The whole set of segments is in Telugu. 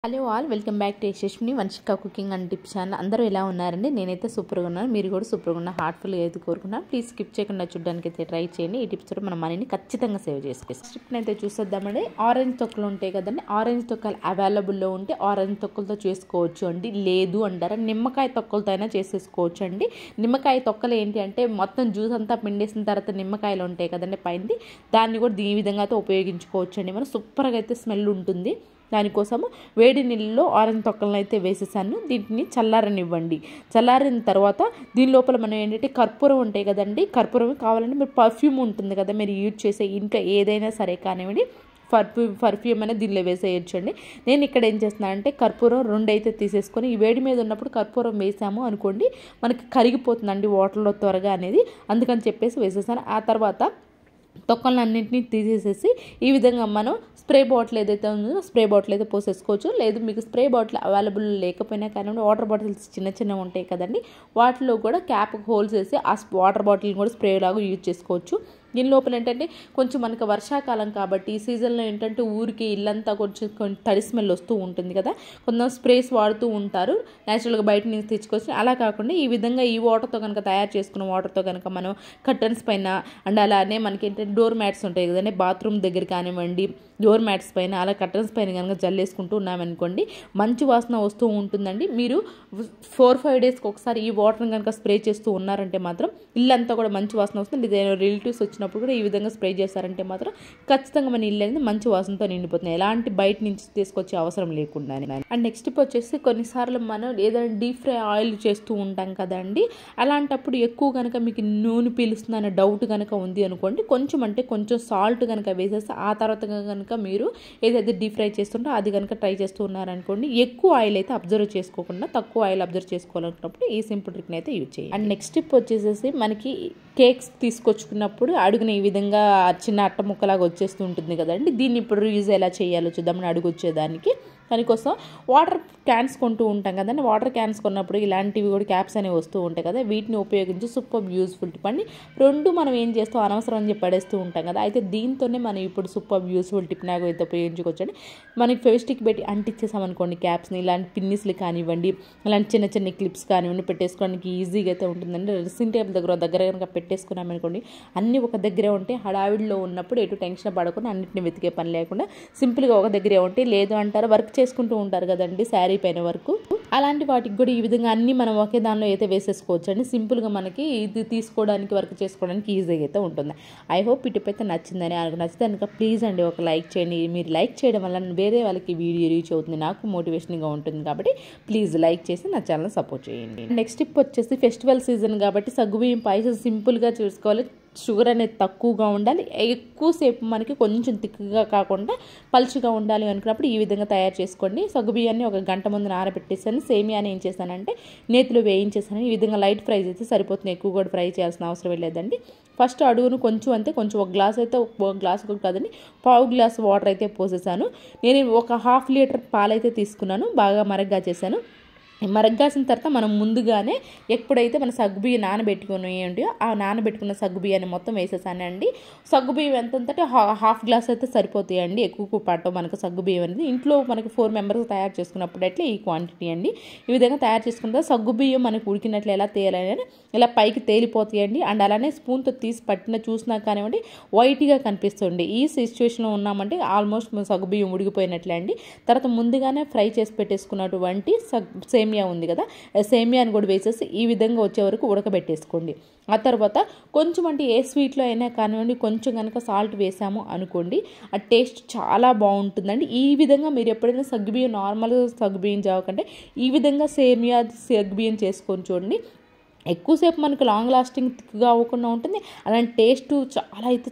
Hello all welcome back to Yashaswini Vamshika cooking and tips channel. అందరూ ఎలా ఉన్నారండి? నేనైతే సూపర్గా ఉన్నాను. మీరు కూడా సూపర్గా ఉన్న హార్ట్ఫుల్గా అయితే కోరుకున్నాను. ప్లీజ్ స్కిప్ చేయకుండా చూడడానికి అయితే ట్రై చేయండి. ఈ టిప్స్ కూడా మన మనీని ఖచ్చితంగా సేవ్ చేసుకోవచ్చు. స్టిప్ని అయితే చూసేద్దామండి. ఆరెంజ్ తొక్కలు ఉంటాయి కదండి, ఆరెంజ్ తొక్కలు అవైలబుల్లో ఉంటే ఆరెంజ్ తొక్కలతో చేసుకోవచ్చు అండి. లేదు అంటారా నిమ్మకాయ తొక్కలతో అయినా చేసేసుకోవచ్చు అండి. నిమ్మకాయ తొక్కలు ఏంటి అంటే మొత్తం జ్యూస్ అంతా పిండేసిన తర్వాత నిమ్మకాయలు ఉంటాయి కదండి పైనది, దాన్ని కూడా ఈ విధంగా అయితే ఉపయోగించుకోవచ్చు అండి. మనం సూపర్గా అయితే స్మెల్ ఉంటుంది. దానికోసము వేడి నీళ్ళలో ఆరెంజ్ తొక్కలను అయితే వేసేసాను. దీన్ని చల్లారనివ్వండి. చల్లారిన తర్వాత దీని లోపల మనం ఏంటంటే కర్పూరం ఉంటాయి కదండి, కర్పూరం కావాలంటే మీరు పర్ఫ్యూమ్ ఉంటుంది కదా, మీరు యూజ్ చేసే ఇంట్లో ఏదైనా సరే కానివ్వండి, పర్ఫ్యూమ్ అనేది దీనిలో వేసేయచ్చు అండి. నేను ఇక్కడ ఏం చేస్తున్నాను అంటే కర్పూరం 2 అయితే తీసేసుకొని ఈ వేడి మీద ఉన్నప్పుడు కర్పూరం వేసాము అనుకోండి మనకి కరిగిపోతుందండి వాటర్లో త్వరగా అనేది, అందుకని చెప్పేసి వేసేసాను. ఆ తర్వాత తొక్కలన్నింటినీ తీసేసేసి ఈ విధంగా మనం స్ప్రే బాటిల్ ఏదైతే ఉందో స్ప్రే బాటిల్ అయితే పోసేసుకోవచ్చు. లేదు మీకు స్ప్రే బాటిల్ అవైలబుల్ లేకపోయినా కానీ వాటర్ బాటిల్స్ చిన్న చిన్నవి ఉంటాయి కదండి, వాటిలో కూడా క్యాప్ హోల్స్ వేసి ఆ వాటర్ బాటిల్ని కూడా స్ప్రే లాగా యూజ్ చేసుకోవచ్చు. దీని లోపల ఏంటంటే కొంచెం మనకు వర్షాకాలం కాబట్టి ఈ సీజన్లో ఏంటంటే ఊరికి ఇల్లంతా కొంచెం తడి స్మెల్ వస్తూ ఉంటుంది కదా, కొంచెం స్ప్రేస్ వాడుతూ ఉంటారు న్యాచురల్గా బయట నుంచి తెచ్చుకొచ్చి. అలా కాకుండా ఈ విధంగా ఈ వాటర్తో కనుక తయారు చేసుకున్న వాటర్తో కనుక మనం కర్టన్స్ పైన అండ్ అలానే మనకి ఏంటంటే డోర్ మ్యాట్స్ ఉంటాయి కదండి, బాత్రూమ్ దగ్గర కానివ్వండి డోర్ మ్యాట్స్ పైన అలా కర్టన్స్ పైన కనుక జల్లేసుకుంటూ ఉన్నామనుకోండి మంచి వాసన వస్తూ ఉంటుందండి. మీరు 4-5 డేస్కి ఒకసారి ఈ వాటర్ని కనుక స్ప్రే చేస్తూ ఉన్నారంటే మాత్రం ఇల్లంతా కూడా మంచి వాసన వస్తుంది. ఏదైనా రిలేటివ్స్ వచ్చినప్పుడు కూడా ఈ విధంగా స్ప్రే చేస్తారంటే మాత్రం ఖచ్చితంగా మన ఇల్లు అనేది మంచి వాసనతో నిండిపోతుంది, ఎలాంటి బయట నుంచి తీసుకొచ్చే అవసరం లేకుండా. అండ్ నెక్స్ట్ టిప్ వచ్చేసి కొన్నిసార్లు మనం ఏదైనా డీప్ ఫ్రై ఆయిల్ చేస్తూ ఉంటాం కదండి, అలాంటప్పుడు ఎక్కువ కనుక మీకు నూనె పీలుస్తుందనే డౌట్ కనుక ఉంది అనుకోండి, కొంచెం సాల్ట్ కనుక వేసేసి ఆ తర్వాత కనుక మీరు ఏదైతే డీప్ ఫ్రై చేస్తుంటో అది కనుక ట్రై చేస్తూ ఉన్నారనుకోండి, ఎక్కువ ఆయిల్ అయితే అబ్జర్వ్ చేసుకోకుండా తక్కువ ఆయిల్ అబ్జర్వ్ చేసుకోవాలనుకున్నప్పుడు ఈ సింపుల్ ట్రిక్ని అయితే యూజ్ చేయండి. అండ్ నెక్స్ట్ టిప్ వచ్చేసేసి మనకి కేక్స్ తీసుకొచ్చుకున్నప్పుడు అడుగున ఈ విధంగా చిన్న అట్ట ముక్కలాగా వచ్చేస్తూ ఉంటుంది కదండి, దీన్ని ఇప్పుడు యూజ్ ఎలా చేయాలో చూద్దామని అడుగు వచ్చేదానికి. దానికోసం వాటర్ క్యాన్స్ కొంటూ ఉంటాం కదండి, వాటర్ క్యాన్స్ కొన్నప్పుడు ఇలాంటివి కూడా క్యాప్స్ అనేవి వస్తూ ఉంటాయి కదా, వీటిని ఉపయోగించి సూపర్ యూస్ఫుల్ టిప్ అండి. 2 మనం ఏం చేస్తాం అనవసరం అని చెప్పి పడేస్తూ ఉంటాం కదా, అయితే దీంతోనే మనం ఇప్పుడు సూపర్ యూస్ఫుల్ టిప్ నాకు అయితే ఉపయోగించుకోవచ్చండి. మనకి ఫెవిస్టిక్ పెట్టి అంటించేసామనుకోండి క్యాప్స్ని, ఇలాంటి పిన్నిస్లు కానివ్వండి ఇలాంటి చిన్న చిన్న క్లిప్స్ కానివ్వండి పెట్టేసుకోవడానికి ఈజీగా అయితే ఉంటుందండి. డ్రెస్సింగ్ టేబుల్ దగ్గర కనుక పెట్టేసుకున్నామనుకోండి అన్నీ ఒక దగ్గరే ఉంటే హడావిడిలో ఉన్నప్పుడు ఎటు టెన్షన్ పడకుండా అన్నింటిని వెతికే పని లేకుండా సింపుల్గా ఒక దగ్గరే ఉంటే, లేదు అంటారు వర్క్ చేసుకుంటూ ఉంటారు కదండి శారీ పైన వరకు, అలాంటి వాటికి కూడా ఈ విధంగా అన్ని మనం ఒకే దానిలో అయితే వేసేసుకోవచ్చు అండి. సింపుల్గా మనకి ఇది తీసుకోవడానికి వర్క్ చేసుకోవడానికి ఈజీగా అయితే ఉంటుంది. ఐ హోప్ ఈ టిప్ అయితే నచ్చిందని నచ్చితే కనుక ప్లీజ్ అండి ఒక లైక్ చేయండి. మీరు లైక్ చేయడం వల్ల వేరే వాళ్ళకి వీడియో రీచ్ అవుతుంది, నాకు మోటివేషన్గా ఉంటుంది కాబట్టి ప్లీజ్ లైక్ చేసి నా ఛానల్ సపోర్ట్ చేయండి. నెక్స్ట్ టిప్ వచ్చేసి ఫెస్టివల్ సీజన్ కాబట్టి సగ్గుబియ్యం పాయసం సింపుల్గా చేసుకోవాలి. షుగర్ అనేది తక్కువగా ఉండాలి, ఎక్కువసేపు మనకి కొంచెం తిక్కుగా కాకుండా పలుచుగా ఉండాలి అనుకున్నప్పుడు ఈ విధంగా తయారు చేసుకోండి. సగ్గుబియ్యాన్ని 1 గంట ముందు నానబెట్టేసాను. సేమియాని ఏం చేశానంటే నేతిలో వేయించేసాను. ఈ విధంగా లైట్ ఫ్రై చేస్తే సరిపోతుంది, ఎక్కువ కూడా ఫ్రై చేయాల్సిన అవసరం లేదండి. ఫస్ట్ అడుగును కొంచెం కొంచెం 1 గ్లాస్ అయితే 1 గ్లాస్ కూడా కాదండి 1/2 గ్లాస్ వాటర్ అయితే పోసేసాను. నేను 1/2 లీటర్ పాలైతే తీసుకున్నాను, బాగా మరగ్గా చేశాను. మరగ్గాసిన తర్వాత మనం ముందుగానే ఎప్పుడైతే మన సగ్గుబియ్యం నానబెట్టుకుని ఉంటాయో ఆ నానబెట్టుకున్న సగ్గుబియ్యాన్ని మొత్తం వేసేసానండి. సగ్గుబియ్యం ఎంతంటే 1/2 గ్లాస్ అయితే సరిపోతాయండి, ఎక్కువ పట్టవు మనకు సగ్గుబియ్యం అనేది. ఇంట్లో మనకి 4 మెంబర్స్ తయారు చేసుకున్నప్పుడు అట్లా ఈ క్వాంటిటీ అండి. ఈ విధంగా తయారు చేసుకుంటే సగ్గుబియ్యం మనకు ఉడికినట్లు ఎలా తేయాలని ఇలా పైకి తేలిపోతాయండి. అండ్ అలానే స్పూన్తో తీసి చూసినా కానివ్వండి వైట్గా కనిపిస్తుంది. ఈ సిచ్యువేషన్లో ఉన్నామంటే ఆల్మోస్ట్ సగ్గుబియ్యం ఉడికిపోయినట్లే అండి. తర్వాత ముందుగానే ఫ్రై చేసి పెట్టేసుకున్నటువంటి సేమియా ఉంది కదా, సేమియాని కూడా వేసేసి ఈ విధంగా వచ్చే వరకు ఉడకబెట్టేసుకోండి. ఆ తర్వాత కొంచెం ఏ స్వీట్లో అయినా కానివ్వండి కొంచెం కనుక సాల్ట్ వేసాము అనుకోండి ఆ టేస్ట్ చాలా బాగుంటుందండి. ఈ విధంగా మీరు ఎప్పుడైనా సగ్గుబియ్యం నార్మల్ సగ్గుబియ్యం జావ కంటే ఈ విధంగా సేమియా సగ్గుబియ్యం చేసుకొని చూడండి, ఎక్కువసేపు మనకు లాంగ్ లాస్టింగ్ థిక్గా అవ్వకుండా ఉంటుంది, అలాంటి టేస్ట్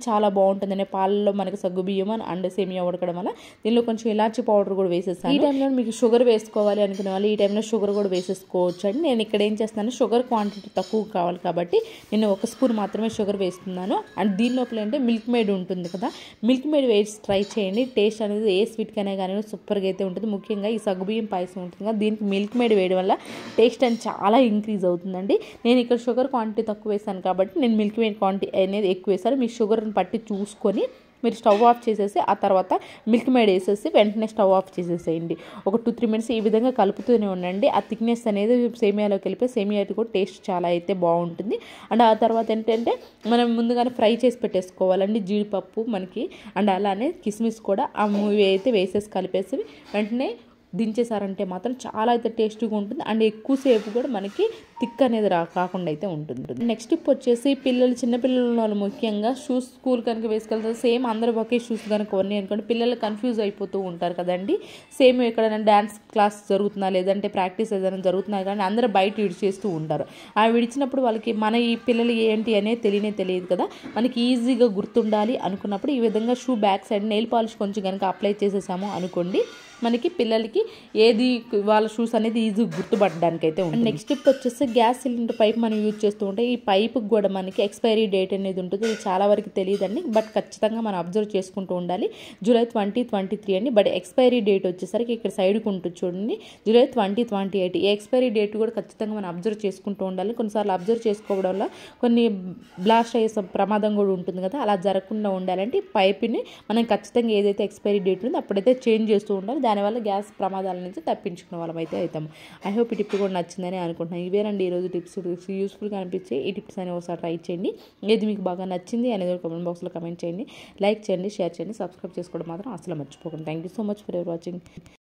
చాలా బాగుంటుందండి. పాలలో మనకి సగ్గుబియ్యం అండ్ సేమియా ఉడకడం వల్ల దీనిలో కొంచెం ఇలాచీ పౌడర్ కూడా వేసేస్తాను. ఈ టైంలో మీకు షుగర్ వేసుకోవాలి అనుకునే వాళ్ళు ఈ టైంలో షుగర్ కూడా వేసేసుకోవచ్చు అండి. నేను ఇక్కడ ఏం చేస్తున్నాను, షుగర్ క్వాంటిటీ తక్కువ కావాలి కాబట్టి నేను 1 స్పూన్ మాత్రమే షుగర్ వేస్తున్నాను. అండ్ దీని లోపల మిల్క్ మేడ్ ఉంటుంది కదా, మిల్క్ మేడ్ వేసి ట్రై చేయండి. టేస్ట్ అనేది ఏ స్వీట్కైనా కానీ సూపర్గా అయితే ఉంటుంది. ముఖ్యంగా ఈ సగ్గుబియ్యం పాయసం ఉంటుంది కదా, దీనికి మిల్క్ మేడ్ వేయడం వల్ల టేస్ట్ అనేది చాలా ఇంక్రీజ్ అవుతుందండి. నేను ఇక్కడ షుగర్ క్వాంటిటీ తక్కువ వేసాను కాబట్టి నేను మిల్క్ మేడ్ క్వాంటిటీ అనేది ఎక్కువ వేసాను. మీ షుగర్ని పట్టి చూసుకొని మీరు స్టవ్ ఆఫ్ చేసేసి ఆ తర్వాత మిల్క్ మేడ్ వేసేసి వెంటనే స్టవ్ ఆఫ్ చేసేసేయండి. ఒక 2-3 మినిట్స్ ఈ విధంగా కలుపుతూనే ఉండండి. ఆ థిక్నెస్ అనేది సేమియాలోకి వెళ్ళిపోయి సేమియా కూడా టేస్ట్ చాలా అయితే బాగుంటుంది. అండ్ ఆ తర్వాత ఏంటంటే మనం ముందుగానే ఫ్రై చేసి పెట్టేసుకోవాలండి జీడిపప్పు మనకి, అండ్ అలానే కిస్మిస్ కూడా అయితే వేసేసి కలిపేసి వెంటనే దించేసారంటే మాత్రం చాలా అయితే టేస్టీగా ఉంటుంది. అండ్ ఎక్కువసేపు కూడా మనకి థిక్ అనేది కాకుండా అయితే ఉంటుంది. నెక్స్ట్ టిప్ వచ్చేసి చిన్నపిల్లలు ఉన్న వాళ్ళు ముఖ్యంగా షూస్ స్కూల్ కనుక వేసుకెళ్తారు, సేమ్ అందరూ ఒకే షూస్ కనుక ఉన్నాయి అనుకోండి, పిల్లలు కన్ఫ్యూజ్ అయిపోతూ ఉంటారు కదండి. సేమ్ ఎక్కడైనా డ్యాన్స్ క్లాస్ జరుగుతున్నా లేదంటే ప్రాక్టీస్ ఏదైనా జరుగుతున్నా కానీ అందరూ బయట విడిచేస్తూ ఉంటారు. ఆ విడిచినప్పుడు వాళ్ళకి ఈ పిల్లలు ఏంటి అనేది తెలియదు కదా. మనకి ఈజీగా గుర్తుండాలి అనుకున్నప్పుడు ఈ విధంగా shoe back side nail polish కొంచెం కనుక అప్లై చేసేసాము అనుకోండి, మనకి పిల్లలకి ఏది వాళ్ళ షూస్ అనేది ఈజీగా గుర్తుపట్టడానికి అయితే ఉంటుంది. నెక్స్ట్ స్టెప్ వచ్చేసి గ్యాస్ సిలిండర్ పైప్ మనం యూజ్ చేస్తూ ఉంటే ఈ పైప్కి కూడా మనకి ఎక్స్పైరీ డేట్ అనేది ఉంటుంది. ఇది చాలా వరకు తెలియదండి, బట్ ఖచ్చితంగా మనం అబ్జర్వ్ చేసుకుంటూ ఉండాలి. జూలై 2023 అండి, బట్ ఎక్స్పైరీ డేట్ వచ్చేసరికి ఇక్కడ సైడ్కి ఉంటుంది చూడండి, జూలై 2028. ఈ ఎక్స్పైరీ డేట్ కూడా ఖచ్చితంగా మనం అబ్జర్వ్ చేసుకుంటూ ఉండాలి. కొన్నిసార్లు అబ్జర్వ్ చేసుకోవడం వల్ల కొన్ని బ్లాస్ట్ అయ్యే ప్రమాదం కూడా ఉంటుంది కదా, అలా జరగకుండా ఉండాలంటే పైప్ని మనం ఖచ్చితంగా ఏదైతే ఎక్స్పైరీ డేట్ ఉందో అప్పుడైతే చేంజ్ చేస్తూ ఉండాలి. దానివల్ల గ్యాస్ ప్రమాదాల నుంచి తప్పించుకునే వాళ్ళం అయితే అవుతాము. ఐ హోప్ ఈ టిప్ కూడా నచ్చిందని అనుకుంటున్నాను. ఇవేనండి ఈరోజు టిప్స్. యూస్ఫుల్గా అనిపించే ఈ టిప్స్ అని ఒకసారి ట్రై చేయండి. ఏది మీకు బాగా నచ్చింది అనేది కామెంట్ బాక్స్లో కమెంట్ చేయండి, లైక్ చేయండి, షేర్ చేయండి, సబ్స్క్రైబ్ చేసుకోవడం మాత్రం అసలు మర్చిపోకండి. Thank you so much for ever watching.